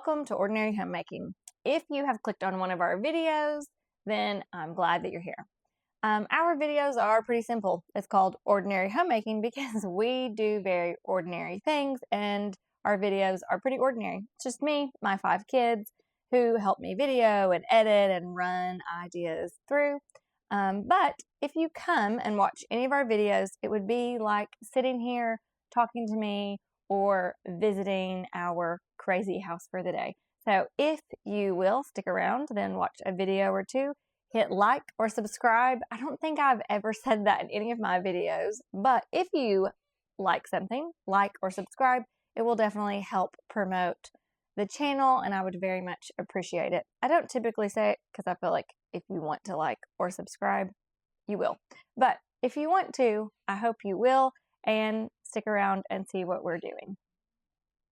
Welcome to Ordinary Homemaking. If you have clicked on one of our videos, then I'm glad that you're here. Our videos are pretty simple. It's called Ordinary Homemaking because we do very ordinary things and our videos are pretty ordinary. It's just me, my 5 kids who help me video and edit and run ideas through. But if you come and watch any of our videos, it would be like sitting here talking to me or visiting our crazy house for the day. So if you will stick around, then watch a video or two, hit like or subscribe. I don't think I've ever said that in any of my videos, but if you like something, like or subscribe, it will definitely help promote the channel and I would very much appreciate it. I don't typically say it because I feel like if you want to like or subscribe, you will. But if you want to, I hope you will and stick around and see what we're doing.